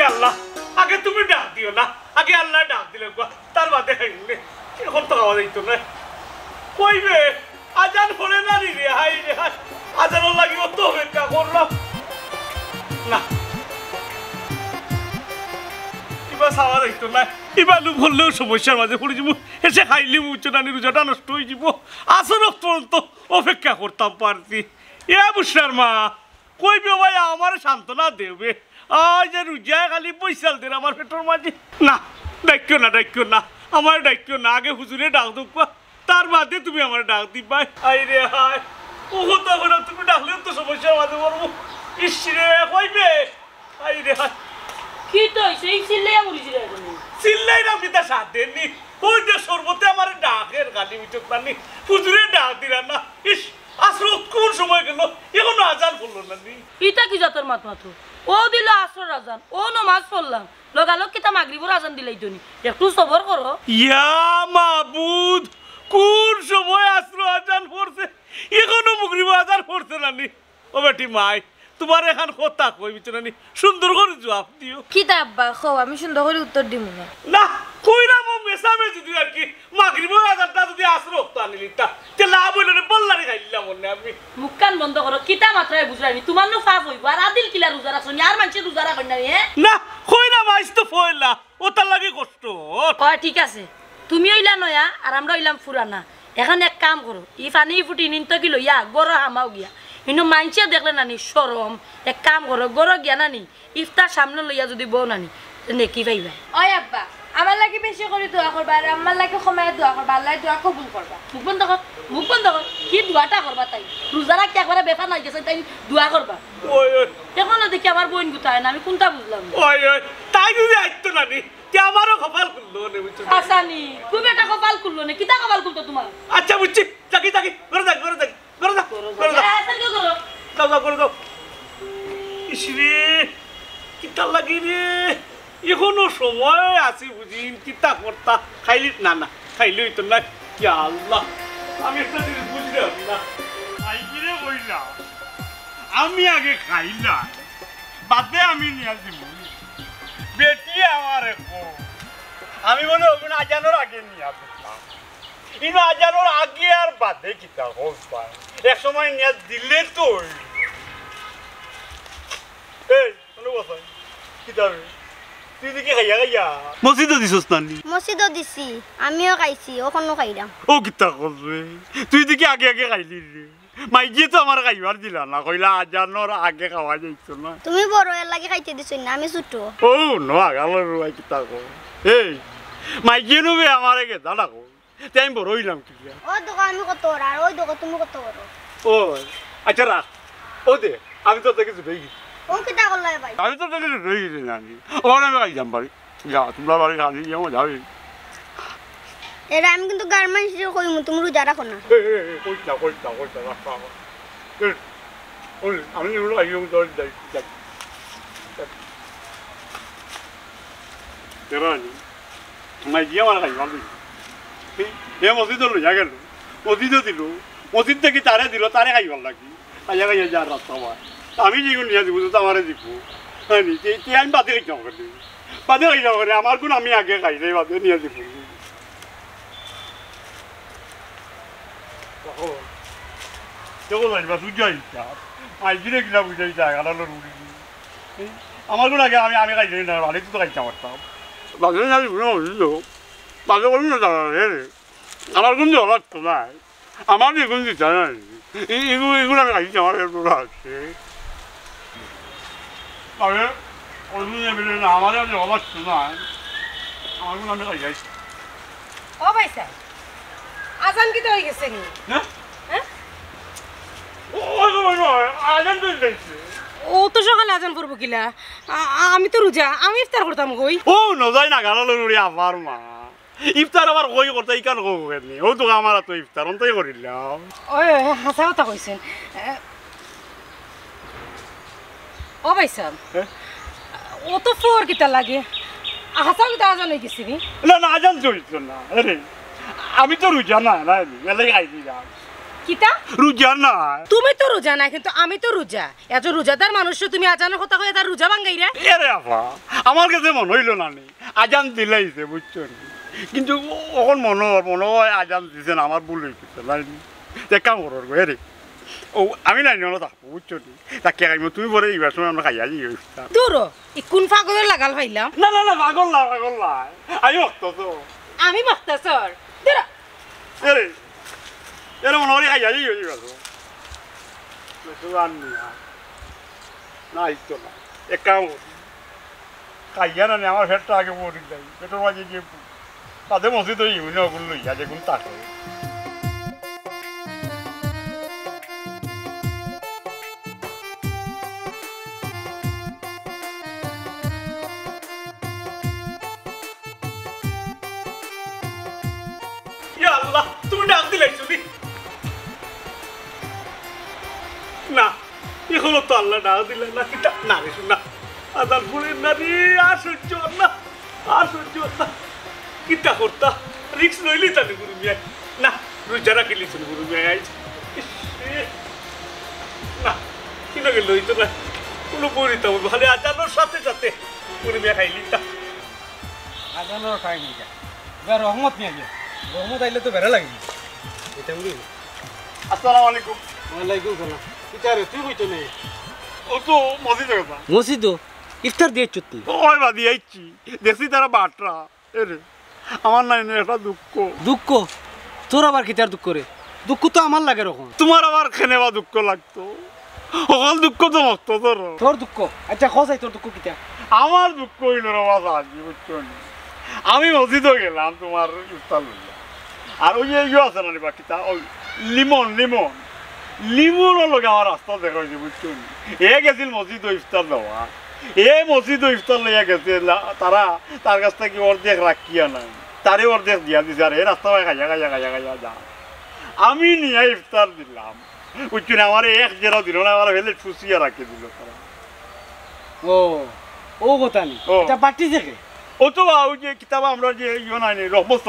আল্লাহ আগে তুমি ডাক দিও না আগে আল্লাহ ডাক দিলে তার বাদে খাইলে এখন তো খাওয়া যাইতো না কইবে আজান পড়ে না রে হাই রে হাই আজানও লাগিব তো অপেক্ষা করলাম না এবার খাওয়া যাইতো না এবার লোক বললেও সমস্যার মাঝে পড়ে যাব এসে খাইলে উচ্চটানি রোজাটা নষ্ট হয়ে যাব আসর পর্যন্ত অপেক্ষা করতাম পারছি এ বুসরার মা কইবে ভাই আমার সান্ত্বনা দেবে আজ যে রোজা খালি পয়সা দেন আমার পেটর মাঝে না ডাক্য না আমার ডাক্য না আগে হুজুরে ডাক দেবো তার বাদে তুমি আমার ডাক দিবা আই রে হায় ও তখন তুমি ডাকলে তো সমস্যার মাঝে পড়বো ইসরে কইবে আই রে হায় কি তো সেই সিল্লাইয়া বলিছিল সিল্লাই না পিতা সাথ দেননি ওই যে সর্বতে আমার ডাকের গালি মিটক পানি হুজুরে ডাক দিলা না ইস আসর কোন সময় গেল এখনো আজান করলো না নি ইটা কি জাতর মাত মাথু ও দিল আসর আজান ও নমাজ পড়লাম লগালগ কিতা মাগরিবর আজান দিলাই তুমি একটু সবর করো ইয়া মাবুদ কোন সময় আসর আজান পড়ছে এখনো মাগরিব আজান পড়ছে না নি ও বেটি মাই তোমার এখন কথা কই বিচনানি সুন্দর করে জবাব দিও কিতা আব্বা খো আমি সুন্দর করে উত্তর দিমু না কইরা মো মেসামে যদি আর কি মাগরিব আজানটা যদি আসর রক্ত আনিলিতা তে লাভ হইল রে বল্লারে খাইলাম মনে আমি মুখকান বন্ধ করো কিতা মাত্রায় বুঝরানি তোমার নো ফাফ হইব আর আদিল কিলা রোজা রাখছো আর মানছে রোজা রাখেন না না কইরা মাইস তো ফয়লা ও তার লাগি কষ্ট কয় ঠিক আছে তুমি হইলা নয়া আর আমরা হইলাম ফুরানা এখন এক কাম করো ই পানি ফুটি নিন্ত কি লইয়া গরো হামাও গিয়া কিন্তু মানছে দেখলে নানি শরম এক কাম করো গরো গিয়া নানি ইফতার সামনে লইয়া যদি বউ নানি নেকি পাইবা ওই আব্বা আমার লাগি বেশি করে দোয়া করবা আর আমার লাগি সময় দোয়া করবা আল্লাহ দোয়া কবুল করবা মুখ বন্ধ কর কি দোয়াটা করবা তাই রোজা রাখতে একবারে বেফার নাই গেছে তাই দোয়া করবা ওই ওই এখন দেখি আমার বোন গুতায় না আমি কোনটা বুঝলাম ওই ওই তাই যদি আইতো নানি তে আমারও কপাল খুললো নে বুঝছো আসানি খুব একটা কপাল খুললো না কিতা কপাল খুলতো তোমার আচ্ছা বুঝছি তাকি করে দাও করে দাও ইসরে কিতা লাগি রে এখনো সময় আছে বুঝিন কিতা করতা খাইলি না খাইলি হইতো না কি আল্লাহ আমি একটা জিনিস বুঝলাম না খাইকিরে বইলা আমি আগে খাইলাম বাদে আমি নিয়ে আসবো বেটি আমার আমি মনে হবেন আজানোর আগে নিয়ে আসতাম কিন্তু আজানোর আগে আর বাদে কিতা হোক পায় এক সময় নিয়ে দিলে তো এই কোনো কথা কিতা তুই দেখি খাইয়া মসজিদও দিছস নানি মসজিদও দিছি আমিও খাইছি ওখানেও খাইলাম ও কিতা করবে তুই দেখি আগে খাইলি রে মাইজি তো আমার খাইবার দিলা না কইলা আজানোর আগে খাওয়া যাইতো না তুমি বড় এর লাগি খাইতে দিছ না আমি ছোট ও নো আগালো রুই কিতা কো এই মাইজি নবে আমারে কে দাদা কো তাই আমি বড় হইলাম কি ও দোকা আমি কত বড় আর ওই দোকা তুমি কত বড় ও আচ্ছা রাখ ও দে আমি তো কিছু দেই ও কিতা করলে ভাই আমি তো কিছু দেই নানি ওরা আমি খাইলাম বাড়ি যা তোমরা বাড়ি খালি যাও যাবে এরা আমি কিন্তু গার্মেন্টস এর কইমু তুমি রোজা রাখো না কইতা রাখা ওই আমি এগুলো আইও দর যাই তেরানি মাই গিয়া মারা খাই ভাবি এ মসজিদ হলো যা গেল মসজিদও দিল মসজিদ থেকে তারে দিল তারে খাইবার লাগি খাইয়া খাইয়া যার রাস্তা হয় আমি যেগুলো নিয়ে দিব তো আমারে দিব হ্যাঁ নি আমি বাদে খাইতাম করে বাদে খাইতাম করে আমার কোন আমি আগে খাইলে বাদে নিয়ে দিব যখন আসবা তুই যাইতা আইজিরে কিনা বুঝাই যায় আলাদা রুড়ি আমার কোন আগে আমি খাইছি না ভালো তো খাইতে পারতাম বাদে না বুঝল বাদে করুন না দাঁড়া রে আমার কোন জবাব তো নাই আমার এগুলো দিতে নাই এগুলো আমি খাইছি আমার এগুলো আছে আরে ওইগুলো মিলে না আমাদের জবাব তো নাই আমার কোন আমি খাইছি ও ভাই স্যার আজান কি তো হয়ে গেছে নি হ্যাঁ হ্যাঁ ও তো সকালে আজান পড়বো কিলা আমি তো রোজা আমি ইফতার করতাম কই ও নজাই না গালালো রে আমার মা ইফতার আবার কই করতে ইকান কইনি ও তো আমার তো ইফতার অন্তই করিলাম ওই হাসা কথা কইছেন ও ভাই সাহেব ও তো ফোর কিতা লাগে হাসা কিতা আজান হয়ে গেছি না আজান চলছ না আরে আমি তো রোজা না এলাই খাইছি যা কিতা রোজা না তুমি তো রোজা না কিন্তু আমি তো রোজা এত রোজাদার মানুষ তুমি আজানের কথা কয়ে তার রোজা ভাঙ্গাইরা এরে আপা আমার কাছে মনে হইল না নি আজান দিলাইছে বুঝছো কিন্তু এখন মনে হয় আজান দিছেন আমার ভুল হয়ে গেছে লাইনি এক কাম করো গো এরে ও আমি নাই নলো থাকবো বুঝছো তাকে খাইবো তুমি পরে এইবার সময় আমরা খাইয়া যাই দূর কোন ফাগলের লাগাল পাইলাম না না না পাগল না আমি ভক্ত তো আমি বক্তা স্যার দূর এরে এরে মনে হয় খাইয়া যাই এইবার না ইতো না এক কাম খাইয়া না আমার পেটটা আগে পড়ি যাই পেটের মাঝে গিয়ে তাদের মসজিদ ওই ইউনি ওগুলো লইয়া যেগুলো তাকে আল্লাহ তুমি ডাক দিলাইছো না এখনো তো আল্লাহ ডাক দিলে না কিটা না রে শোনা আদার ফুলের নারী আর সহ্য না আর সহ্য না কিটা করতা রিক্স লইলি তাহলে গুরু মিয়া না রোজারা খেলিছিল গুরু মিয়া আইজ না কিনাকে লইতো না কোনো বলিতাম ভালো আজানোর সাথে সাথে গুরু মিয়া খাইলি তা আজানোর খাইনি যা এবার রহমত নিয়ে যা রহমত আইলে তো বেড়া লাগবে এটা বলি আসসালামু আলাইকুম ওয়ালাইকুম সালাম কিতারে তুই কইতো নে ও তো মসজিদে কথা মসজিদ ইফতার দিয়েছ তুই ওই বাদি আইছি দেখছি তারা বাটরা এরে আমার নাই একটা দুঃখ দুঃখ তোর আবার কিতার দুঃখ রে দুঃখ তো আমার লাগে রকম তোমার আবার খেনেবা দুঃখ লাগতো সকল দুঃখ তো মস্ত তোর তোর দুঃখ আচ্ছা খসাই তোর দুঃখ কিতা আমার দুঃখ হইল রবা সাহায্য বুঝছো আমি মসজিদে গেলাম তোমার ইফতার লইয়া আর ওই যে ইয়ে আছে না রে বাকিটা ওই লিমন লিমন লিমনের লগে আমার রাস্তা দেখা হয়েছে বুঝছো এ গেছিল মসজিদ ইফতার দেওয়া এ মসজিদ ইফতার লইয়া গেছে তারা তার কাছ থেকে অর্ধেক রাখিয়া নাই তারে অর্ধেক দিয়া দিছে আর এ রাস্তা খাইয়া যা আমি নিয়ে ইফতার দিলাম বুঝছো না আমার এক জেরাও দিল না আমার ভেলে ফুসিয়া রাখি দিল তারা ও ও কথা নি ও। এটা বাটি থেকে ও তো ওই যে কিতাব আমরা যে ইয়ে নাই রহমত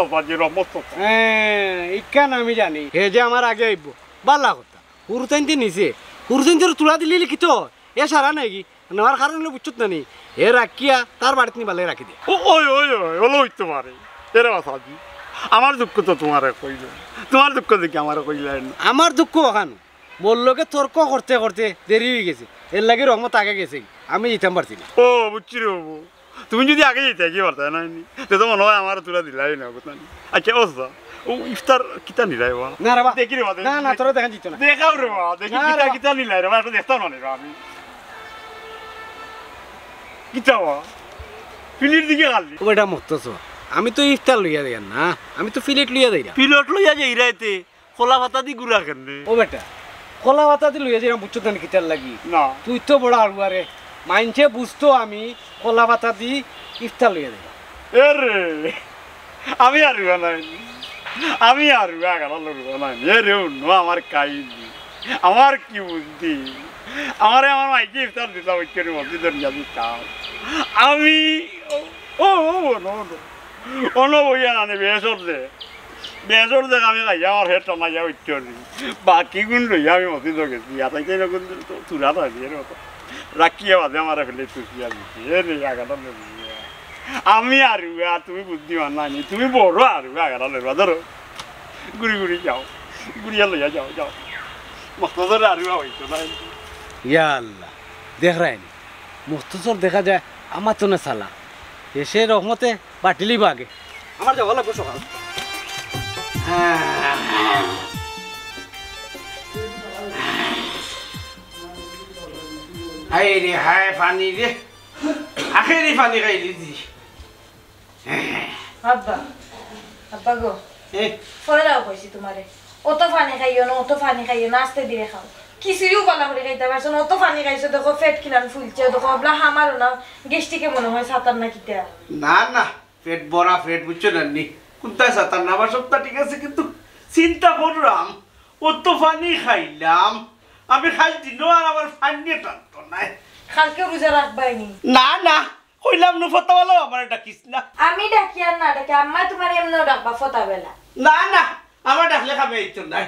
হ্যাঁ ইকান আমি জানি হে যে আমার আগে আইব বালা কথা হুরুতাইনতে নিছে হুরুতাইনতে তুলা দিলি লিখিত এ সারা নাকি নেওয়ার কারণ হলো বুঝছত না নি হে রাখিয়া তার বাড়িতে নি বালে রাখি দে ওই ওলো হইতে পারে এরা সাজি আমার দুঃখ তো তোমার কইল তোমার দুঃখ দেখি আমার কইলেন আমার দুঃখ ওখান বললোকে তর্ক করতে করতে দেরি হয়ে গেছে এর লাগে রহমত আগে গেছে আমি যেতাম পারছি না ও বুঝছি রে বাবু তুমি যদি আগে যেতে কি পারতা না তো মনে হয় আমার তুলা দিলাই না কথা আচ্ছা ও ও ইফতার কিতা নিলাই বা না রে বা দেখি রে বা না না তোরা দেখা যেত না দেখাও রে বা দেখি না রে কিতা বা। কিতা নিলাই রে বা এটা দেখতাম না রে বা আমি কিতা বা ফিলির দিকে গালি ও বেটা মতছ আমি তো ইফতার লইয়া দেই না আমি তো ফিলেট লইয়া দেই না পিলট লইয়া যাই রাইতে খোলা ভাতা দি গুড়া কেন ও বেটা খোলা ভাতা দি লইয়া যাই বুঝছত না কিতার লাগি না তুই তো বড় আলুয়ারে মাইনছে বুঝতো আমি খোলা ভাতা দি ইফতার লইয়া দেই এরে আমি আর নাই আমি আর নাই এরে অন্য আমার কাহিনী আমার কি বুদ্ধি আমার মাইকে ইফতার দিতাম ওইখানে মসজিদের নিয়ে দিতাম আমি বইয়া নানি বেসর দেখ আমি খাইয়া আমার হেড টানাইয়া ওইখানে বাকি গুণ লইয়া আমি মসজিদে গেছি আতাইতে এরকম তুরা থাকি এরকম রাখিয়া বাদে আমার ফেলে তুকিয়া দিচ্ছি এরে আগাটা আমি আর তুমি বুদ্ধিমান নানি তুমি বড় আর আগাটা লেবা ধরো ঘুরি যাও ঘুরিয়া লইয়া যাও মস্ত ধরে আর হইতো না ইয়া আল্লাহ দেখ রায়নি মুস্তাসর দেখা যায় আমার তো না সালা এসে রহমতে বাটিলি বাগে আমার যাওয়া লাগবে সকাল হাই রে হাই পানি রে আখেরি পানি খাইলি দি আব্বা আব্বা গো ফলাও কইছি তোমারে অত পানি খাইও না অত পানি খাইও না আস্তে দিয়ে খাও কিছুইও বলা করে খাইতে পারছো না অত পানি খাইছো দেখো পেট কিলান ফুলছে দেখো বলা হামারও না গেস্টিকে মনে হয় সাতার না কিতা না না পেট ভরা পেট বুঝছো না নি কোনটায় সাতার না আমার সবটা ঠিক আছে কিন্তু চিন্তা করলাম অত পানি খাইলাম আমি খাই দিন আর আমার পানি টানতো নাই কালকে রোজা রাখবাইনি না না কইলাম না ফতা বলো আমার ডাকিস না আমি ডাকি আর না ডাকি আম্মা তোমার এমনও ডাকবা ফতা বেলা না না আমার ডাকলে খাবে এই তো নাই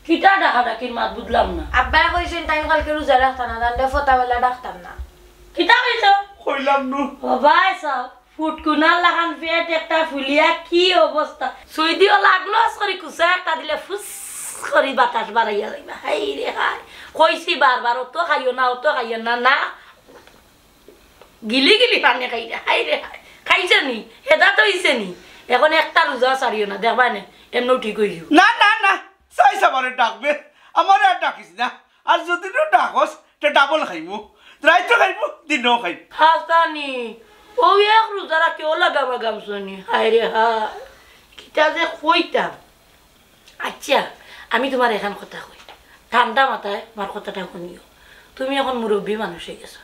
কিটা ডাকা ডাকির মাত বুঝলাম না আব্বাই কইছেন তাই কালকে রোজা রাখতাম না দান্ডে ফোটাবেলা ডাকতাম না কিটা কইছ কইলাম নু বাবাই চাও ফুটকুনার লাগান পেট একটা ফুলিয়া কি অবস্থা সুইদিও লাগলো সরি কুসা একটা দিলে ফুস করি বাতাস বাড়াইয়া যাইবা হাই রে হাই কইছি বারবার অত খাইও না অত খাইও না না গিলি গিলি পানি খাইরা হাই রে হাই খাইছে নি হেদা তো হইছে নি এখন একটা রোজা ছাড়িও না দেখবা নে এমন ঠিক হইলিও না না না চাইছ আমারে ডাকবে আমার আর ডাকিস না আর যদি না ডাকস তে ডাবল খাইমু রাইতো খাইমু দিনও খাইম হাসানি ও এক রোজা রাখি ও লাগাবা গামছনি হাই রে হাই কিটা যে কইতাম আচ্ছা আমি তোমার এখন কথা কই ঠান্ডা মাথায় আমার কথাটা শুনিও তুমি এখন মুরব্বী মানুষ হয়ে গেছো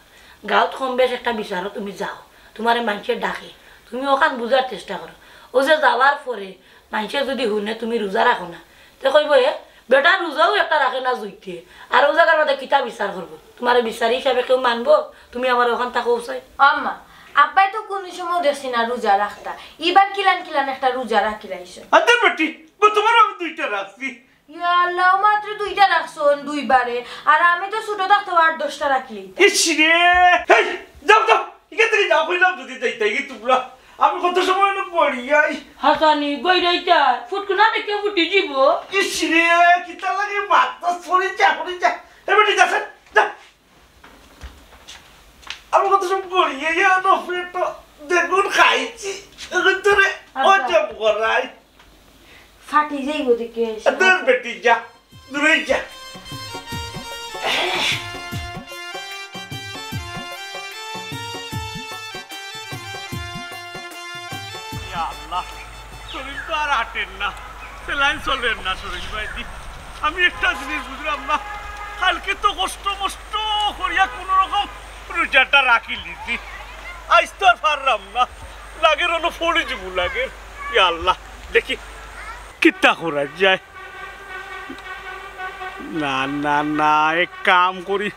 গাঁৱত কম বেশ একটা বিচারো তুমি যাও তোমার মানুষের ডাকে তুমি ওখান বুঝার চেষ্টা করো ও যে যাওয়ার পরে মানুষে যদি শুনে তুমি রোজা রাখো না তো কইব এ বেটা রোজাও একটা রাখে না জুইতে আর ও জায়গার মধ্যে কিতা বিচার করবো তোমার বিচারি হিসাবে কেউ মানবো তুমি আমার ওখান থাকো চাই আম্মা আব্বাই তো কোন সময় দেখছি না রোজা রাখতা এবার কিলান কিলান একটা রোজা রাখি রাইছো আদর বেটি তোমার আমি দুইটা রাখছি ইয়া আল্লাহ মাত্র দুইটা রাখছন দুইবারে আর আমি তো ছোট থাকতে 8-10টা রাখলি ইস রে হেই যাও যাও এখান থেকে যাও কইলাম যদি যাইতে গিয়ে তোমরা আমি কত সময় না পড়ি আই হাসানি গই রাইতা ফুটকুনা দেখে ফুটি যাব ইস রে কিতা লাগে মাথা সরে যা এ বেটি যা যা আমি কত সময় পড়ি ইয়া না পেট দেখুন খাইছি এখন তোরে ও যাব করাই ফাটি যাইব দেখে আদর বেটি যা দূরে যা আল্লাহ শরীর তো আর হাঁটেন না সেলাইন চলেন না শরীর ভাইদি আমি একটা জিনিস বুঝলাম না কালকে তো কষ্ট মষ্ট করিয়া কোনো রকম রোজাটা রাখি লিছি আজ তো আর পারলাম না লাগের অন্য ফড়ে যাবো লাগের ইয়া আল্লাহ দেখি কিতা করা যায় না না না এক কাম করি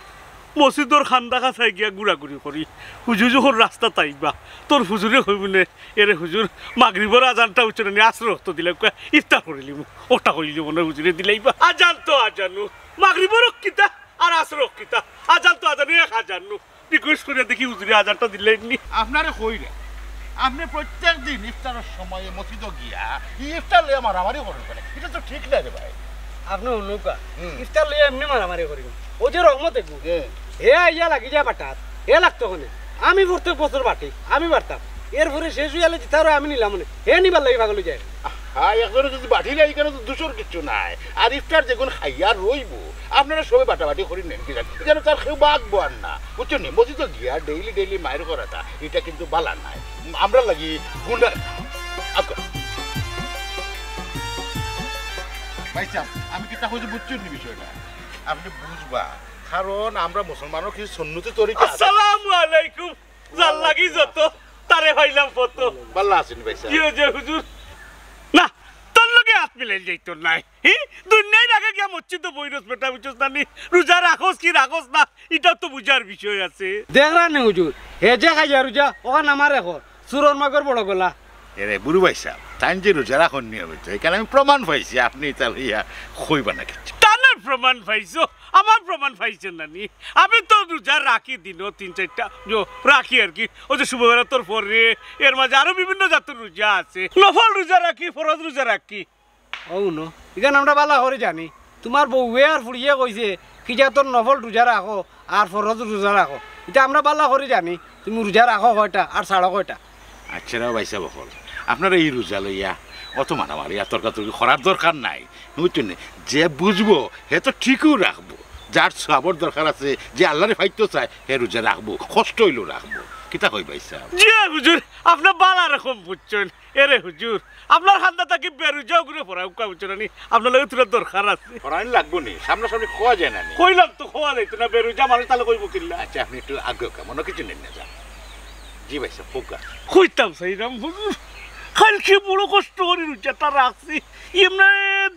মসজিদর খান্দা খাচাই গিয়া ঘুরাঘুরি করি হুজুর যখন রাস্তা তাইবা তোর হুজুরে হইবনে এরে হুজুর মাগরিবর আজানটা উচ্চারণ নিয়ে আসর রক্ত দিলে ইফতার করিলিম ওটা করিলি মনে হুজুরে দিলেইবা আজান তো আজানু মাগরিবর কিতা আর আসর কিতা আজান তো আজানু এক আজানু রিকোয়েস্ট করে দেখি হুজুরে আজানটা দিলেননি আপনারে কইরা আপনি প্রত্যেক দিন ইফতারের সময় মসজিদে গিয়া ইফতার লইয়া মারামারি করেন এটা তো ঠিক না রে ভাই আপনি অনুকা ইফতার লইয়া এমনি মারামারি করিব ও যে রহমত একু হে ইয়া লাগি যা বাটাত হে লাগতো কোনে আমি প্রত্যেক বছর বাটি আমি বাড়তাম এরপরে শেষ হয়ে গেলে তারও আমি নিলাম মনে হে নিবার লাগি পাগল যায় হ্যাঁ একজনে যদি বাটি নাই কেন তো দুশোর কিছু নাই আর ইফতার যেগুন খাইয়া রইব আপনারা সবাই বাটাবাটি করি নেন কি যেন তার কেউ বাঁকবো আর না বুঝছো নি মসজিদে গিয়া ডেইলি মায়ের করাটা এটা কিন্তু বালা নাই আমরা লাগি গুন্ডা ভাই সাহেব আমি কি তা হয়েছে বুঝছো নি বিষয়টা আপনি বুঝবা কারণ আমরা মুসলমানের কিছু সুন্নতি তরিকা আসসালামু আলাইকুম জাল লাগি যত তারে হইলাম কত ভালো আছেন ভাই সাহেব কি হয়েছে হুজুর না তোর লগে হাত মিলাই যাইতো নাই দুনিয়ায় রাখে গিয়া মসজিদ বইরস বেটা বুঝছস না রোজা রাখোস কি রাখোস না এটা তো বুঝার বিষয় আছে দেখরা নে হুজুর হে যে খাইয়া রোজা ওখান আমার এখন সুরন মাগর বড় গলা এরে বুড়ু ভাই সাহেব তাই যে রোজা রাখুন নিয়মিত এখানে আমি প্রমাণ পাইছি আপনি তাহলে ইয়া খইবা না কিছু টানার প্রমাণ পাইছো আমার প্রমাণ পাইছেন না নি আমি তো রোজা রাখি দিনও 3-4টা রাখি আর কি ওই যে শুভবেলা তোর পরে এর মাঝে আরো বিভিন্ন জাতের রোজা আছে নফল রোজা রাখি ফরজ রোজা রাখি ও নো এখানে আমরা বালা করে জানি তোমার বউয়ে আর ফুড়িয়ে কইছে কি যা তোর নফল রোজা রাখো আর ফরজ রোজা রাখো এটা আমরা বালা করে জানি তুমি রোজা রাখো কয়টা আর ছাড়ো কয়টা আচ্ছা রে ভাই সাহেব আপনারা এই রোজা লইয়া অত মারামারি আর তর্কাতর্কি করার দরকার নাই বুঝছেন যে বুঝবো হে তো ঠিকও রাখবো যার সবর দরকার আছে যে আল্লাহরে ফাইতে চায় হে রোজা রাখবো কষ্ট হইলো রাখবো কিতা কই ভাই সাহেব জি হুজুর আপনার বালা রকম বুঝছেন এরে হুজুর আপনার খান্দা থাকি বেরুজাও ঘুরে পড়া উকা বুঝছেন নি আপনার লাগে তোর দরকার আছে পড়ানি লাগবো নি সামনাসামনি খাওয়া যায় না নি কইলাম তো খাওয়া যাইতো না বেরুজা মানুষ তাহলে কইব কিল্লা আচ্ছা আপনি একটু আগে কেমন কিছু নেন না যান জি ভাই সাহেব ফুকা কইতাম সেইরাম হুজুর কালকে বড় কষ্ট করে রুচাটা রাখছি এমনি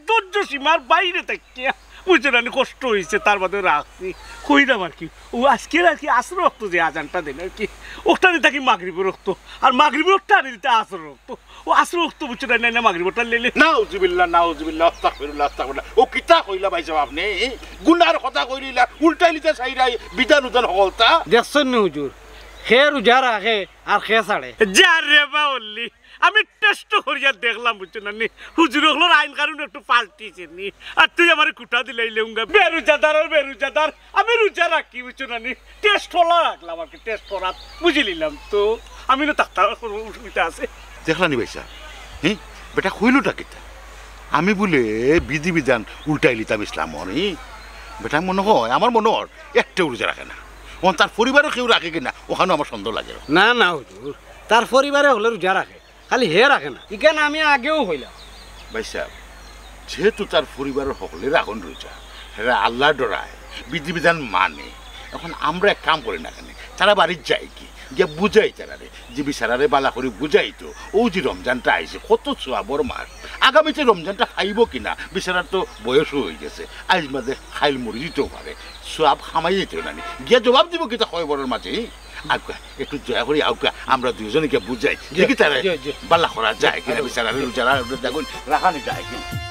ধৈর্য সীমার বাইরে থাকিয়া বুঝছো না কষ্ট হয়েছে তার বাদে রাখছি কইরাম আর কি ও আজকের আর কি আসর রক্ত যে আজানটা দেন আর কি ওটা নিতে কি মাগরিব রক্ত আর মাগরিব রক্ত আর দিতে আসর রক্ত ও আসর রক্ত বুঝছো না না মাগরিবটা লেলে নাউজুবিল্লাহ আস্তাগফিরুল্লাহ ও কিতা কইলা ভাই সাহেব আপনি গুনার কথা কইলিলা উল্টাই লিতে চাইরাই বিধান উদান হলতা দেখছেন না হুজুর খে রোজা রাখে আর খে ছাড়ে যা রে বাউল্লি আমি টেস্ট করিয়া দেখলাম বুঝছো না হুজুর হলোর আইন কারণ একটু পাল্টিছে নি আর তুই আমার কুটা দিলাই লেউঙ্গা বেরুজাদার আর বেরুজাদার আমি রোজা রাখি বুঝছো না টেস্ট হলা রাখলাম আর কি টেস্ট করা বুঝে নিলাম তো আমি না ডাক্তার অসুবিধা আছে দেখলানি ভাই সাহেব হ্যাঁ বেটা কইলটা কিতা আমি বলে বিধি বিধান উল্টাই লিতাম ইসলাম বেটা মনে হয় আমার মনে হয় একটা রোজা রাখে না ও তার পরিবারও কেউ রাখে কিনা ওখানেও আমার সন্দেহ লাগে না না হুজুর তার পরিবারে হলে রোজা রাখে খালি হে রাখে না এখানে আমি আগেও হইলাম ভাই সাহেব যেহেতু তার পরিবারের সকলে রাখুন রোজা হেরা আল্লাহ ডরায় বিধিবিধান মানে এখন আমরা এক কাম করি না কেন তারা বাড়ির যাই কি গিয়ে বুঝাই তারা রে যে বিচারারে বালা করে বুঝাই তো ও যে রমজানটা আইছে কত সোয়াবর মাস আগামীতে রমজানটা খাইব কিনা বিচারার তো বয়সও হয়ে গেছে আজ মাঝে খাইল মরে যেতেও পারে সোয়াব খামাই যেতেও না গিয়ে জবাব দিব কিতা খবরের মাঝে আউকা একটু দয়া করি আউকা আমরা দুজনকে বুঝাই দেখি তারা বালা করা যায় কিনা বিচারারে যারা দেখুন রাখানি যায় কিনা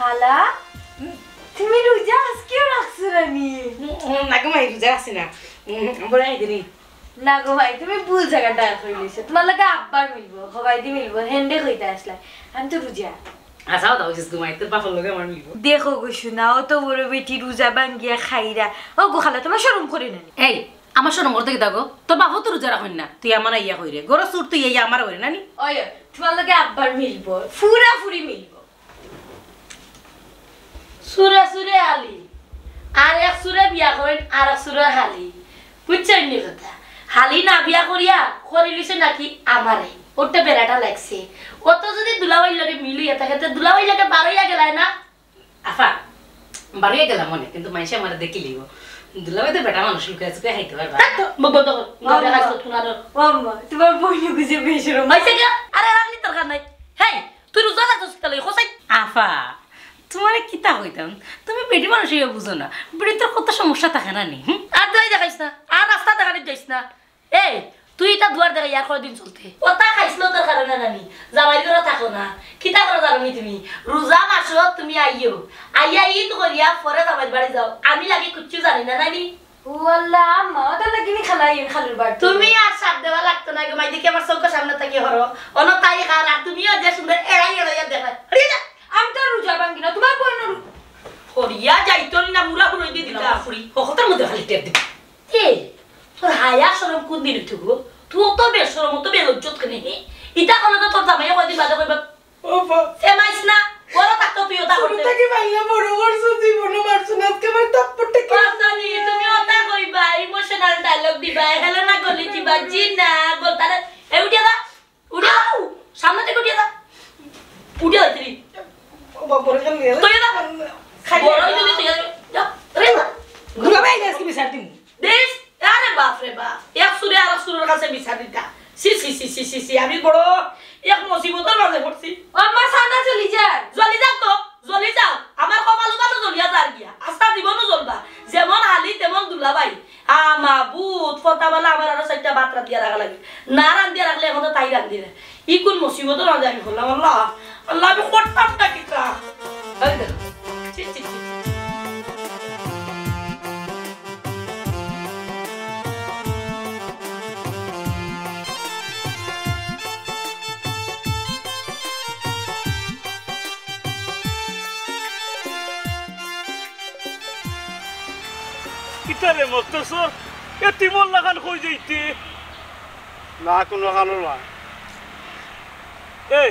খালা তুমি রোজা আজকেও রাখছো রানি না গো মাই রোজা আছে না বলে আইদিনি না গো ভাই তুমি ভুল জায়গাটা কইলিছো তোমার লাগে আব্বার মিলবো হবাই দি মিলবো হেন্ডে কইতা আসলা আমি তো রোজা আসাও দাও জিস ঘুমাই তোর বাপের লগে আমার মিলবো দেখো গো শোনাও তো বড় বেটি রোজা ভাঙ্গিয়া খাইরা ও গো খালা তোমার শরম করে না এই আমার শরম করতে কি দাগো তোর বাপও তো রোজা রাখেন না তুই আমার ইয়া কইরে গরো সুর তুই ইয়া আমার কইরে নানি ওই তোমার লাগে আব্বার মিলবো ফুরা ফুরি মিলবো সুরে সুরে আলি আর এক সুরে বিয়া করেন আর এক সুরে হালি বুঝছেন নি কথা হালি না বিয়া করিয়া করে লিছে নাকি আমারে ওটা বেড়াটা লাগছে অত যদি দুলাভাই লাগে মিলিয়ে থাকে তো দুলাভাই লাগে বারোইয়া গেলায় না আফা বাড়িয়ে গেলাম মনে কিন্তু মাইসে আমার দেখি লিব দুলাভাই তো বেটা মানুষ লুকে আছে খাইতে পারবা বন্ধ কর গবে খাইছো তোমার মাম্মা তোমার বইনে গুজে বেশরম মাইছে কি আরে রাখলি দরকার নাই হেই তুই রোজা রাখছিস তাহলে কোসাই আফা তোমার কিতা হইতাম তুমি বেটি মানুষ ইয়ে বুঝো না বেটি তোর কত সমস্যা থাকে না নি আর তুই দেখাইস না আর রাস্তা দেখানি যাইস না এই তুই এটা দুয়ার দেখা ইয়ার কয়দিন চলতে ওটা খাইছিল তোর কারণে নানি জামাই করে থাকো না কিতা করে জানি তুমি রোজা মাসো তুমি আইও আইয়া ঈদ করিয়া পরে জামাই বাড়ি যাও আমি লাগি কিচ্ছু জানি না নানি ওয়াল্লাহ আম্মা ওটা লাগিনি খালাই খালুর বাড়ি তুমি আর সাপ দেওয়া লাগতো না মাই দেখি আমার চৌকের সামনে থাকি হরো অন তাই খান আর তুমিও যে সুন্দর এড়াই এড়াইয়া দেখা আমি তো রোজা ভাঙ্গি না তোমার বই না হরিয়া যাইতো না মুরা ফুরই দি দিতা ফুরি হকতার মধ্যে খালি টেপ দিবি এই তোর হায়া শরম কোন দিন উঠবো তুই তো বেশরম তো বেলজ্জত কেনে ইটা কলে তো তোর জামাই কয়দিন বাদে কইবা ওফা এমাইস না বড় থাকতো তুই ওটা করতে থেকে বাইলা বড় করছ জীবন মারছ না আজকে আমার তাপ্পড়টা কি জানি তুমি ওটা কইবা ইমোশনাল ডায়লগ দিবা হেলে না গলি দিবা জি না বলতারে এ উঠিয়া দা উঠিয়া সামনে থেকে উঠিয়া দা উঠিয়া তুই বাপরে কেন তুই দা খাই বড় যদি তুই যা রে গুলা ভাই আজকে বিচার দিমু দেশ আরে বাপ রে বাপ এক সুরে আর সুরের কাছে বিচার দিতা সি সি সি সি সি সি আমি বড় এক মুসিবতের মাঝে পড়ছি আম্মা সানা চলি যায় জ্বলি যাও তো জ্বলি যাও আমার কপাল উবানো জ্বলিয়া যার গিয়া আস্তা জীবনও জ্বলবা যেমন হালি তেমন দুলাভাই আমা বুত ফটাবালা আমার আরো চারটা বাতরা দিয়া রাখা লাগে না রান দিয়া রাখলে এখন তো তাই রান দিলে ই কোন মুসিবতের মাঝে আমি বললাম আল্লাহ আল্লাহ আমি করতাম না কিতা চি চি চি কিতারে মস্তেছর এতিমল লাগান কই যাইতে না কোনো খানো না এই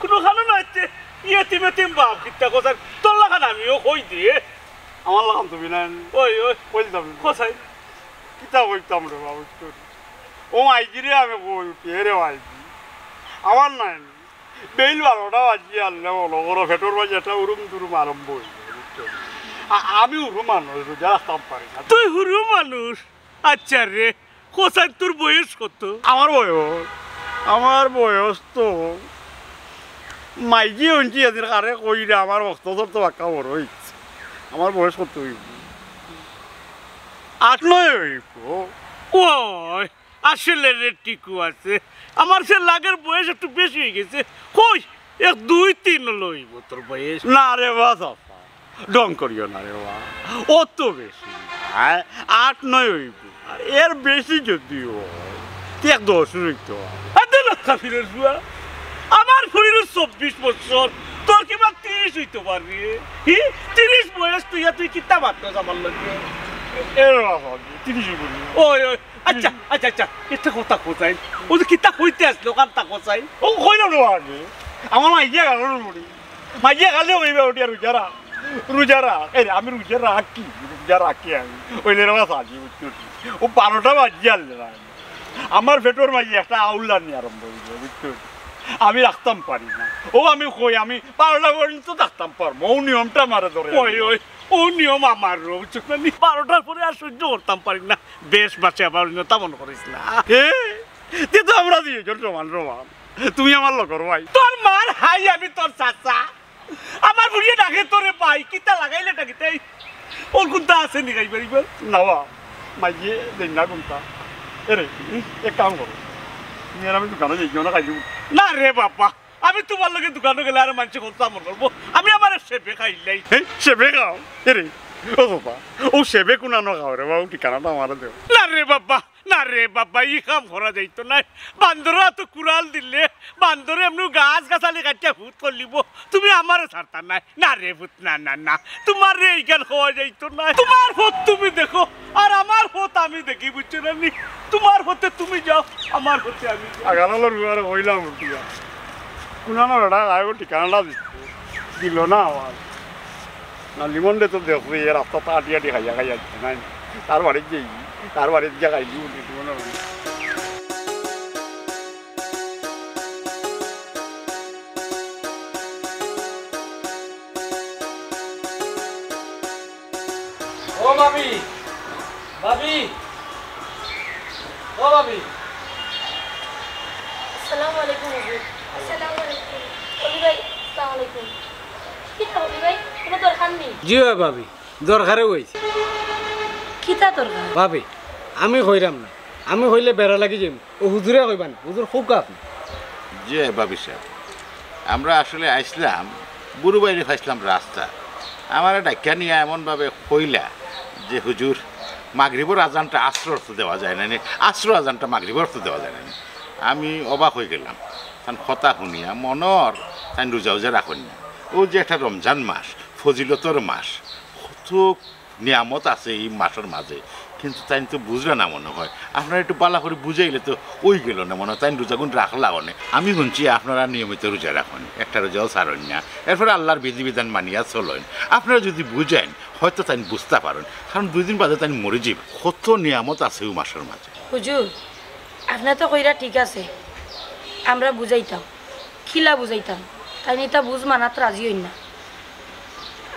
কোনো খানো নাইতে ইয়েতিম এতিম বাপ কিতা কথা তোর লাগান আমিও কই দিয়ে আমার লাগাম তুমি না ওই ওই বলতাম কোথায় কিতা বলতাম রে বাবু ও আইজি রে আমি বই উঠি রে আইজি আমার নাই বেল 12টা বাজিয়ে আনলে বলো ওর ভেতর বাজে একটা উরুম দুরুম আরম্ভ হয়ে যায় আমি উরু মানুষ রোজা রাখতাম পারি না তুই হুরু মানুষ আচ্ছা রে কোথায় তোর বয়স কত আমার বয়স তো মাইজি অঞ্চি এদের কারে কই রে আমার বক্তব্য তো বাক্কা বড় হইছে আমার বয়স কত হইব 8-9 হইব ওই আসলে রে টিকু আছে আমার সে লাগের বয়স একটু বেশি হয়ে গেছে কই 1-2-3 লইব তোর বয়স না রে বাস ডং করিও না রে বা অত বেশি 8-9 হইব আর এর বেশি যদি হয় 10 হইতো ফিরে আমার শরীরে 24 বছর তোর কিবা 30 হইতে পারবি 30 বয়স তুই কিতা বাচ্চা আমার লাগে ওই ওই আচ্ছা আচ্ছা আচ্ছা এটা কথা কোথায় ও যে কিতা কইতে আসলো কান্তা কোথায় ও কইলাম না আগে আমার মাইয়া গেল মাইয়া গেলে ওইবা ওটি আর রুজারা এই আমি রুজারা কি আমি ওইলে রে সাজি ও 12টা বাজিয়ে আনলে আমার ভেতর মাইয়া একটা আউলানি আরম্ভ হইল বুঝতে আমি রাখতাম পারি না ও আমি কই আমি 12টা পর্যন্ত রাখতাম পারবো ও নিয়মটা মারে ধরে ওই ওই ও নিয়ম আমার 12টার পরে আর সহ্য করতাম পারি না বেশ বাঁচে আবার তেমন করিস না তুই তো আমরা দিয়েছ সমান তুমি আমার লগর ভাই তোর মার হাই আমি তোর চাচা আমার বুড়িয়ে ডাকে তোরে পাই কিতা লাগাইলে ডাকিতে ওর কোনটা আছে নি গাই পারিব নাওয়া মাইয়ে দেন না কোনটা এরে এক কাম করো তুমি আর আমি দোকানে যাই না খাই না রে বাবা আমি তোমার লগে দোকানে গেলে আর মানুষ কত আমল করবো আমি আমার সেবে খাইলাই সেবে খাও এরে ও বাবা ও সেবে কোনানো খাও রে বাবু ঠিকানাটা আমার দেও না রে বাবা ই কাম করা যাইতো না বান্দরা তো কুড়াল দিলে বান্দরে এমনি গাছ গাছালি কাটিয়া ভূত করলিব তুমি আমারে ছাড়তা নাই না রে ভূত না না না তোমার রে এইখান খাওয়া যাইতো না তোমার ভূত তুমি দেখো আর আমার ভূত আমি দেখি বুঝছো না নি তোমার হতে তুমি যাও আমার হতে আমি আগালালো রুয়ারে হইলাম উঠিয়া কুনানো বেড়া আগে ঠিকানাটা দিল না আমার না লিমন দে তো দেখো এই রাস্তাটা আটি খাইয়া যাচ্ছে না তার বাড়িতে যাই তার বাড়িতে গিয়ে খাইলি উঠি মনে হয় ও ভাবি ভাবি ও ভাবি আসসালামু আলাইকুম আসসালামু আলাইকুম ওলি ভাই আসসালামু আলাইকুম কিতা ওলি ভাই কোনো দরকার নেই জি ভাবি দরকারে হইছে কিতা দরকার ভাবি আমি কইরাম না আমি হইলে বেড়া লাগি যাই ও হুজুরে কইবান হুজুর খুকা আপনি জি বাবি সাহেব আমরা আসলে আইসলাম বুড়ু বাইরে ফাইসলাম রাস্তা আমার ডাক্কা নিয়ে এমনভাবে কইলা যে হুজুর মাগরিবর আজানটা আশ্র অর্থ দেওয়া যায় না আশ্র আজানটা মাগরিবর অর্থ দেওয়া যায় না আমি অবাক হয়ে গেলাম তান কথা শুনিয়া মনর তাই রোজা উজা রাখুন না ও যে একটা রমজান মাস ফজিলতর মাস কত নিয়ামত আছে এই মাসের মাঝে কিন্তু তাই তো বুঝলে না মনে হয় আপনারা একটু বালা করে বুঝাইলে তো ওই গেল না মনে হয় তাই রোজাগুন রাখলা অনেক আমি শুনছি আপনারা নিয়মিত রোজা রাখুন একটা রোজাও ছাড়েন না এরপরে আল্লাহর বিধিবিধান মানিয়া চলেন আপনারা যদি বুঝেন হয়তো তাই বুঝতে পারেন কারণ 2 দিন বাদে তাই মরে যাব কত নিয়ামত আছে ওই মাসের মাঝে হুজুর আপনার তো কইরা ঠিক আছে আমরা বুঝাইতাম খিলা বুঝাইতাম তাই নিতা বুঝ মানাত রাজি হইন না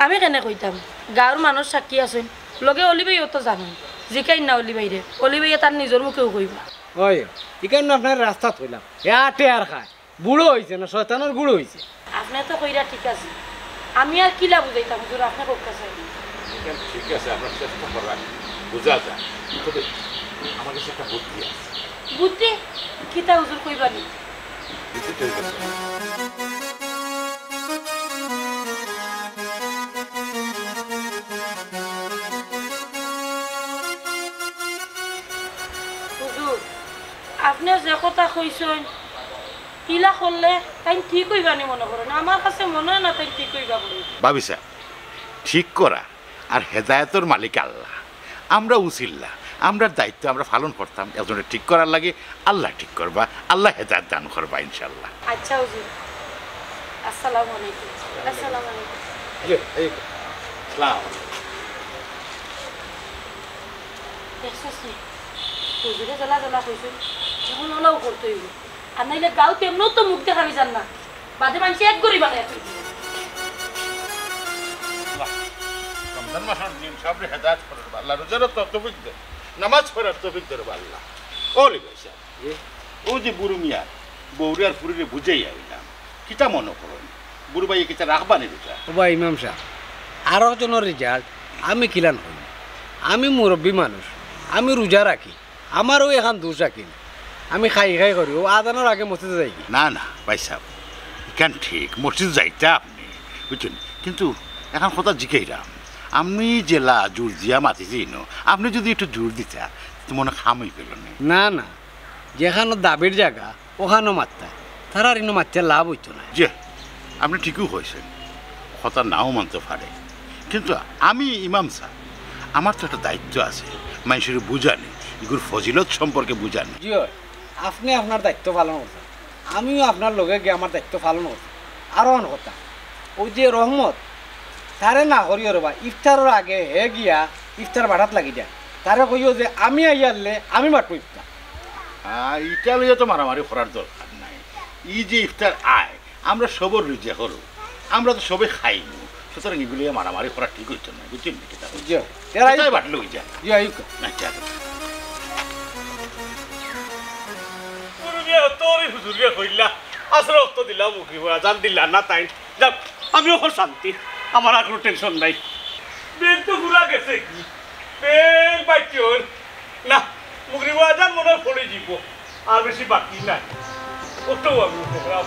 আমি কেনে কইতাম গাঁৱৰ মানুষ সাক্ষী আছেন লগে অলি ভাইও তো জানেন জিকাই না অলি ভাইরে অলি ভাইয়ে তার নিজের মুখেও কইবা ওই এখানে আপনার রাস্তা থইলাম এতে আর খায় বুড়ো হয়েছে না শয়তানের বুড়ো হয়েছে আপনার তো কইরা ঠিক আছে আমি আর কিলা বুঝাইতাম হুজুর আপনার কোকা চাই ঠিক আছে আপনার চেষ্টা করা বোঝা যায় তবে আমার কাছে একটা বুদ্ধি আছে বুদ্ধি কিতা হুজুর কইবানি আপনি যে কথা কইছেন কিলা করলে তাই ঠিক হইবানি মনে করেন আমার কাছে মনে হয় না তাই ঠিক হইবা বলে ভাবি সাহেব ঠিক করা আর হেদায়েতর মালিক আল্লাহ আমরা উসিল্লা আমরা দায়িত্ব আমরা পালন করতাম একজনের ঠিক করার লাগে আল্লাহ ঠিক করবা আল্লাহ হেদায়েত দান করবা ইনশাআল্লাহ আচ্ছা হুজুর আসসালামু আলাইকুম আসসালামু আলাইকুম জি এই সালাম দেখছস হুজুরে জ্বালা জ্বালা কইছেন যেমন ওলাও করতে হইব আর নাইলে গাও তেমনও তো মুখ দেখাবি যান না বাদে মানুষ এক গরিব বানায় রমজান মাসের দিন সবরে হেদায়েত করার আল্লাহ রোজার তৌফিক দে নামাজ পড়ার তৌফিক দে আল্লাহ ওলি পয়সা ও যে বুড়ু মিয়া বৌরি আর ফুরিরে বুঝাই আইলাম কিটা মনে করেন বুড়ু ভাই কিটা রাখবানি রোজা বা ইমাম সাহেব আরো জনের রেজাল্ট আমি কিলান হই আমি মুরব্বী মানুষ আমি রোজা রাখি আমারও এখন দোষ রাখি আমি খাই করি ও আদানোর আগে মসজিদে যাই কি না না ভাই সাহেব কেন ঠিক মসজিদ যাইতে আপনি বুঝছেন কিন্তু এখন কথা জিকাইলাম আমি জেলা জোর দিয়া মাতিছি আপনি যদি একটু জোর দিতা তো মনে খামই পেল না না যেখানে দাবির জায়গা ওখানেও মারতা তারা আর ইনো মারতে লাভ হইতো না যে আপনি ঠিকই হয়েছেন কথা নাও মানতে পারে কিন্তু আমি ইমাম সাহেব আমার তো একটা দায়িত্ব আছে মানুষের বুঝানি এগুলোর ফজিলত সম্পর্কে বুঝানি জি আপনি আপনার দায়িত্ব পালন করতেন আমিও আপনার লগে গিয়ে আমার দায়িত্ব পালন করতাম আরও অন কথা ওই যে রহমত তারে না করিও রবা ইফতারের আগে হে গিয়া ইফতার বাড়াত লাগি যায় তারে কইও যে আমি আইয়ারলে আমি মারবো ইফতার এটা লইয়া তো মারামারি করার দরকার নাই ই যে ইফতার আয় আমরা সবর রুজা করো আমরা তো সবে খাইনি সুতরাং এগুলো মারামারি করা ঠিক হইতো না বুঝছেন নাকি বাটলো ওই যা তোর হুজুরিয়া হইলা আসলে অর্থ দিলাম মুখি জান দিলা না তাই যাক আমিও খুব শান্তি আমার আর কোনো টেনশন নাই বেগ তো ঘুরা গেছে কি বেগ বাচ্চর না মুগরি বাজার মনে পড়ে যাব আর বেশি বাকি নাই ওটাও আমি খারাপ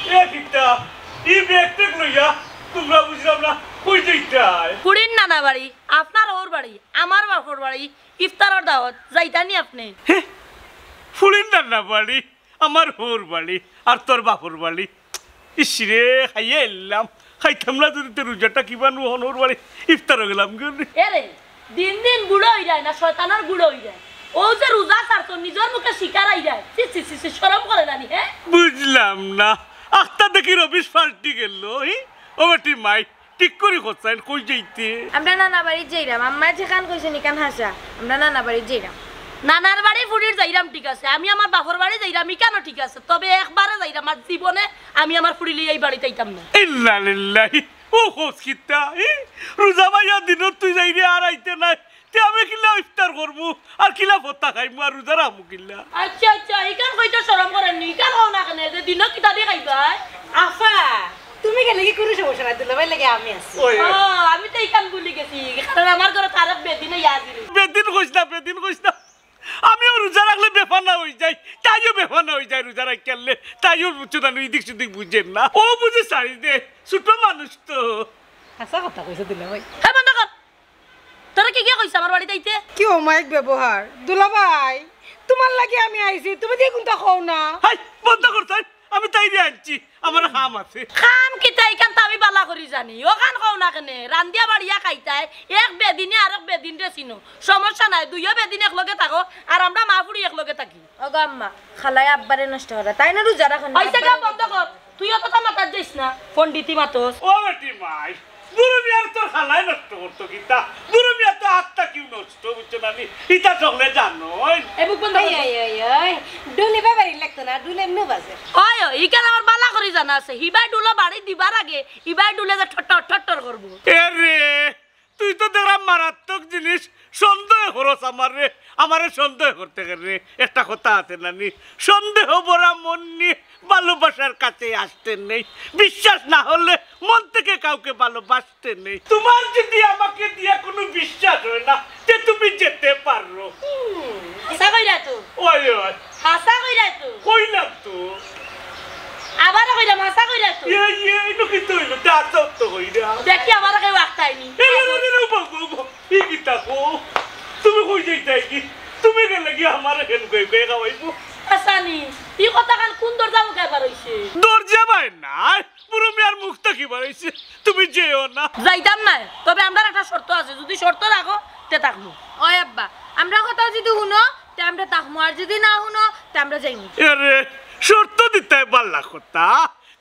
এ কিটা ই বেগ টেক লইয়া তোমরা বুঝলাম না কই যাইতাই কুড়ির নানা বাড়ি আপনার ওর বাড়ি আমার বাপর বাড়ি ইফতারের দাওয়াত যাইতানি আপনি ফুলির নানা বাড়ি আমার হোর বাড়ি আর তোর বাপর বাড়ি ইসরে খাইয়ে এলাম খাইতাম না যদি তোর রোজাটা কিবা নুহন ওর বাড়ি ইফতার হয়ে গেলাম এরে দিন দিন বুড়ো হয়ে যায় না শয়তানের বুড়ো হয়ে যায় ও যে রোজা ছাড়তো নিজের মুখে শিকার আই যায় শরম করে নানি হ্যাঁ বুঝলাম না আখতা দেখি রবিশ পাল্টি গেল ও বেটি মাই ঠিক করে খোঁচাইন কই যাইতে আমরা নানা বাড়ি যাইরাম আম্মা যেখান কইছে নিকান হাসা আমরা নানা বাড়ি যাইরাম নানার বাড়ি ফুড়ির যাইরাম ঠিক আছে আমি আমার বাপর বাড়ি যাইরাম কেন ঠিক আছে তবে একবারে যাইরাম আর জীবনে আমি আমার ফুড়ি লিয়ে এই বাড়িতে আইতাম না ইল্লা লিল্লাহি ও হোসকিতা রোজা ভাইয়া দিনত তুই যাই রে আর আইতে নাই তে আমি কিলা ইফতার করব আর কিলা ফতা খাইমু আর রোজা রাখমু কিলা আচ্ছা আচ্ছা ইকান কইতো শরম করেন নি ইকান হও না কেন যে দিন কিতা দিয়ে খাইবাই আফা তুমি গেলে কি কোনো সমস্যা নাই দুলাভাই লাগে আমি আছি আমি তো ইকান ভুলি গেছি কারণ আমার ঘরে তার বেদিনে ইয়াজিল বেদিন কইছ না আমিও রোজা রাখলে বেফানা হয়ে যাই তাইও বেফানা হয়ে যায় রোজা রাখলে তাইও বুঝছো না এদিক সেদিক বুঝেন না ও বুঝে সারি দে ছোট মানুষ তো হাসা কথা কইছো দুলাভাই হ্যাঁ বন্ধ কর তোরা কি কইছ আমার বাড়িতে আইতে কি অমায়িক ব্যবহার দুলাভাই তোমার লাগে আমি আইছি তুমি দিয়ে কোনটা খাও না হাই বন্ধ কর তাই আমি তাই দিয়ে আনছি আমার খাম আছে খাম কি তাই কান আমি বালা করি জানি ও খান খাও না কেন রান্দিয়া বাড়িয়া খাইতাই এক বেদিনে আর এক বেদিন রে চিনো সমস্যা নাই দুইও বেদিন একলগে থাকো আর আমরা মা ফুড়ি একলগে থাকি ওগো আম্মা খালাই আব্বারে নষ্ট হরা তাই না রোজা রাখেন আইসা গা বন্ধ কর তুইও তো মাতার যাইস না পণ্ডিতি মাতস ও বেটি মাই বুড়ো মিয়ার তোর খালাই নষ্ট করতো কিতা বুড়ো মিয়া তো আত্মা কিউ নষ্ট বুঝছো না ইটা চকলে জানো এ বুক বন্ধ কর ওই ডুলি বাবারি লাগতো না ডুলে এমনি বাজে ওই ইকান আমার বালা করি জানা আছে হিবাই ডুলা বাড়ি দিবার আগে হিবাই ডুলে যে ঠট্টর করব এরে তুই তো দেখলাম মারাত্মক জিনিস সন্দেহ করস আমারে সন্দেহ করতে গেলে একটা কথা আছে নানি সন্দেহ ভরা মন নিয়ে ভালোবাসার কাছে আসতে নেই বিশ্বাস না হলে মন থেকে কাউকে ভালোবাসতে নেই তোমার যদি আমাকে দিয়ে কোনো বিশ্বাস হয় না যে তুমি যেতে পারো হাসা কইরা তো ওই ওই হাসা কইরা তো কইলাম তো আবার কইরা হাসা কইরা তো ইনো কি তো হইলো দাঁত তো কইরা দেখি আমার কেউ আক্তাইনি ই কি তাকো তুমি কই যাইতাই কি তুমি গেলে কি আমার হেন কই কই খাওয়াইবো হাসানি ই কথা কান কোন দরজা মুখে বার হইছে দরজা ভাই না পুরো মিয়ার মুখটা কি বার হইছে তুমি যেও না যাইতাম না তবে আমরা একটা শর্ত আছে যদি শর্ত রাখো তে থাকবো ওই আব্বা আমরা কথা যদি শুনো তে আমরা তাকমু আর যদি না শুনো তে আমরা যাইমু আরে শর্ত দিতে বাল্লা কথা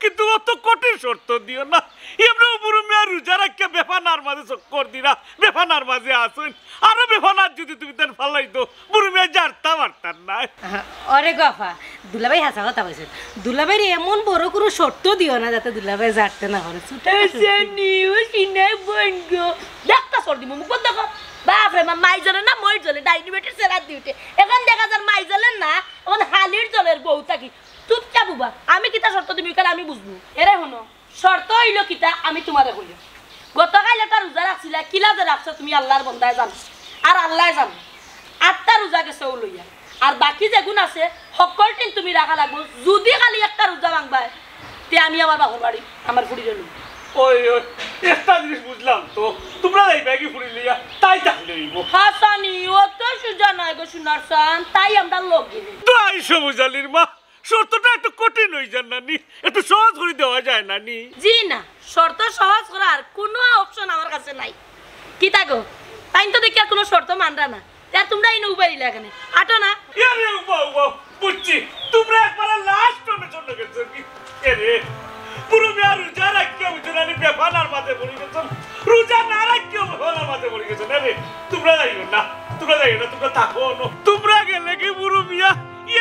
কিন্তু অত কঠিন শর্ত দিও না এমনি বুড়ো মিয়া রোজা রাখিয়া বেফানার মাঝে চক্কর দিরা বেফানার মাঝে আসুন আরো বেফানার যদি তুমি তেন ফালাই দো বুড়ো মিয়া জারতা মারতার নাই অরে গফা দুলাভাই হাসা কথা কইছে দুলাভাই এমন বড় কোনো শর্ত দিও না যাতে দুলাভাই জারতে না পারে দেখতা সর্দি মুখ দেখো বাপরে মা মাই জ্বলে না মই জ্বলে ডাইনিবেটের সেরা দিউটে এখন দেখা যার মাই জ্বলেন না এখন হালির জলের বউ থাকি চুপচাপ বুবা আমি কিতা শর্ত তুমি কাল আমি বুঝবো এরে হনো শর্ত হইল কিতা আমি তোমারে কইল গতকাল একটা রোজা রাখছিলা কিলা যে রাখছো তুমি আল্লাহর বন্দায় জানো আর আল্লাহ জানো 8টা রোজা গেছে ও লইয়া আর বাকি যেগুন আছে সকল দিন তুমি রাখা লাগবো যদি খালি একটা রোজা ভাঙবায় তে আমি আমার বাপের বাড়ি আমার ফুড়িরে লই ওই ওই একটা জিনিস বুঝলাম তো তোমরা এই ব্যাগি ফুড়ি লিয়া তাই তাহলে হইব হাসানি ও তো সুজা নয় গো সোনার সান তাই আমরা লোক গেলি তো আইসো বুঝালির মা শর্তটা একটু কঠিন হয়ে যান নানি একটু সহজ করে দেওয়া যায় নানি জি না শর্ত সহজ করার কোনো অপশন আমার কাছে নাই কি থাকো তাই তো দেখি আর কোনো শর্ত মানরা না তার তোমরা এই নৌবাড়ি লাগানে আটো না আরে বাবা বুঝছি তোমরা একবার লাস্ট টাইমে চলে গেছো কি এরে পুরো মিয়া রোজা রাখিয়া বুঝলানি বেফানার মাঝে পড়ে গেছো রোজা না রাখিয়া বেফানার মাঝে পড়ে গেছো না রে তোমরা যাইও না তোমরা থাকো না তোমরা গেলে কি পুরো মিয়া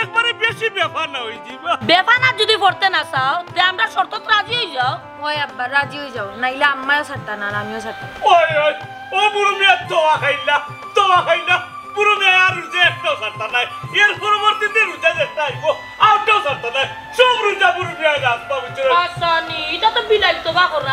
একবারে বেশি বেফানা হয়ে যাবা বেফানা যদি পড়তে না চাও তে আমরা শর্ত রাজি হয়ে যাও ওই আব্বা রাজি হয়ে যাও নাইলে আম্মাও ছাড়তা না আর আমিও ছাড়তাম ওই ওই ও পুরো মিয়া তোয়া খাইলা পুরো মিয়া আর রোজা একটাও ছাড়তা নাই এর পরবর্তীতে রোজা যেটা আইবো আউটটাও ছাড়তা নাই সব রোজা পুরো মিয়া রাখবা বুঝছো হাসানি এটা তো বিলাই তো বা করো